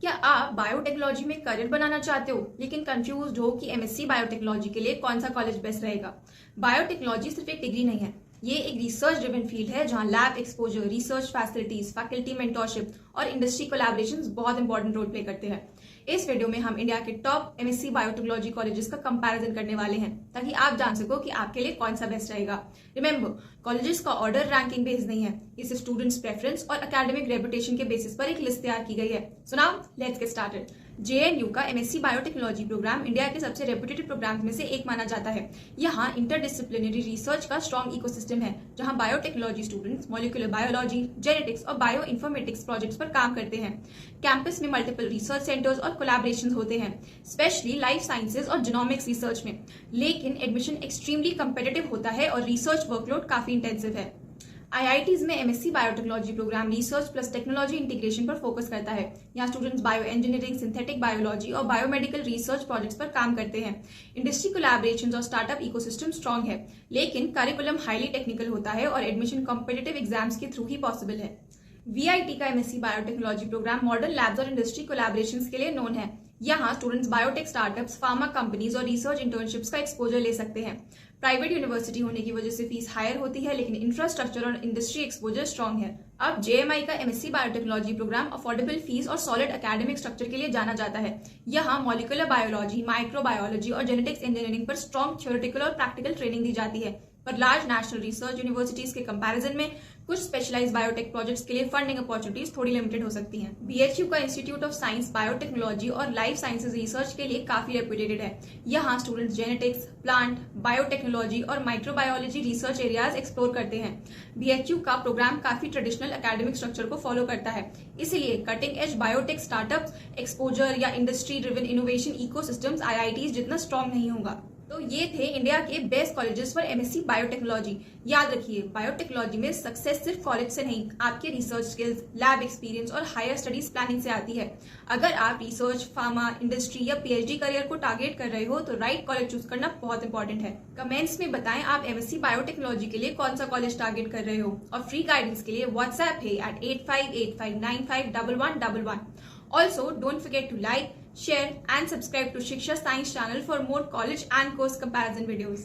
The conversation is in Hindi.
क्या आप बायोटेक्नोलॉजी में करियर बनाना चाहते हो लेकिन कंफ्यूज हो कि एमएससी बायोटेक्नोलॉजी के लिए कौन सा कॉलेज बेस्ट रहेगा? बायोटेक्नोलॉजी सिर्फ एक डिग्री नहीं है, ये एक रिसर्च ड्रिवन फील्ड है जहां lab exposure, research facilities, faculty mentorship और इंडस्ट्री कोलैबोरेशंस बहुत इंपॉर्टेंट रोल प्ले करते हैं। इस वीडियो में हम इंडिया के टॉप एमएससी बायोटेक्नोलॉजी कॉलेजेस का कंपैरिजन करने वाले हैं ताकि आप जान सको कि आपके लिए कौन सा बेस्ट रहेगा। रिमेंबर, कॉलेजेस का ऑर्डर रैंकिंग बेस्ड नहीं है, इसे स्टूडेंट्स प्रेफरेंस और एकेडमिक रेपुटेशन के बेसिस पर एक लिस्ट तैयार की गई है। So now let's get started. JNU का एमएससी बायोटेक्नोलॉजी प्रोग्राम इंडिया के सबसे रेपुटेड प्रोग्राम में से एक माना जाता है। यहाँ इंटरडिसिप्लिनरी रिसर्च का स्ट्रॉन्ग इकोसिस्टम है जहाँ biotechnology students molecular biology, genetics और बायो इन्फॉर्मेटिक्स प्रोजेक्ट्स पर काम करते हैं। कैंपस में मल्टीपल रिसर्च सेंटर्स और कोलैबोरेशंस होते हैं, स्पेशली लाइफ साइंसेज और जीनोमिक्स रिसर्च में। लेकिन एडमिशन एक्सट्रीमली कम्पिटिटिव होता है और रिसर्च वर्कलोड काफी इंटेंसिव है। आईआईटीज में MSc biotechnology programme research plus technology integration पर फोकस करता है। यहाँ students bio engineering, synthetic biology और बायोमेडिकल रिसर्च प्रोजेक्ट्स पर काम करते हैं। इंडस्ट्री कोलैबोरेशंस और स्टार्टअप इकोसिस्टम स्ट्रॉन्ग है, लेकिन करिकुलम हाईली टेक्निकल होता है और एडमिशन कॉम्पिटिटिव एग्जाम्स के थ्रू ही पॉसिबल है। वीआईटी का MSc biotechnology programme modern labs और इंडस्ट्री कोलैबोरेशंस के लिए नोन है। यहाँ students biotech startups, pharma companies और रिसर्च इंटर्नशिप्स का एक्सपोजर ले सकते हैं। प्राइवेट यूनिवर्सिटी होने की वजह से फीस हायर होती है, लेकिन इंफ्रास्ट्रक्चर और इंडस्ट्री एक्सपोजर स्ट्रॉन्ग है। अब जेएमआई का MSc biotechnology programme affordable fees और सॉलिड एकेडमिक स्ट्रक्चर के लिए जाना जाता है। यहाँ मॉलिक्यूलर बायोलॉजी, माइक्रोबायोलॉजी और जेनेटिक्स इंजीनियरिंग पर स्ट्रॉन्ग थ्योरेटिकल और प्रैक्टिकल ट्रेनिंग दी जाती है। पर लार्ज नेशनल रिसर्च यूनिवर्सिटीज के कंपैरिजन में कुछ स्पेशलाइज्ड बायोटेक प्रोजेक्ट्स के लिए फंडिंग अपॉर्चुनिटीज थोड़ी लिमिटेड हो सकती हैं। बीएचयू का इंस्टीट्यूट ऑफ साइंस बायोटेक्नोलॉजी और लाइफ साइंसेज रिसर्च के लिए काफी रेप्यूटेड है। यहाँ स्टूडेंट्स जेनेटिक्स, प्लांट, बायोटेक्नोलॉजी और माइक्रोबायोलॉजी रिसर्च एरियाज एक्सप्लोर करते हैं। बीएचयू का प्रोग्राम काफी ट्रेडिशनल एकेडमिक स्ट्रक्चर को फॉलो करता है, इसलिए cutting edge biotech startups exposure या industry driven innovation ecosystems IITs जितना स्ट्रॉन्ग नहीं होगा। तो ये थे इंडिया के best colleges for MSc biotechnology. याद रखिए, बायोटेक्नोलॉजी में सक्सेस सिर्फ कॉलेज से नहीं, आपके रिसर्च स्किल्स, लैब एक्सपीरियंस और हायर स्टडीज प्लानिंग से आती है। अगर आप रिसर्च, फार्मा, इंडस्ट्री या पीएचडी करियर को टारगेट कर रहे हो तो राइट कॉलेज चूज करना बहुत इंपॉर्टेंट है। कमेंट्स में बताएं आप एमएससी बायोटेक्नोलॉजी के लिए कौन सा कॉलेज टारगेट कर रहे हो, और फ्री गाइडेंस के लिए व्हाट्सएप है at 8585951111। Also, don't forget to like, share and subscribe to Shiksha Science channel for more college and course comparison videos.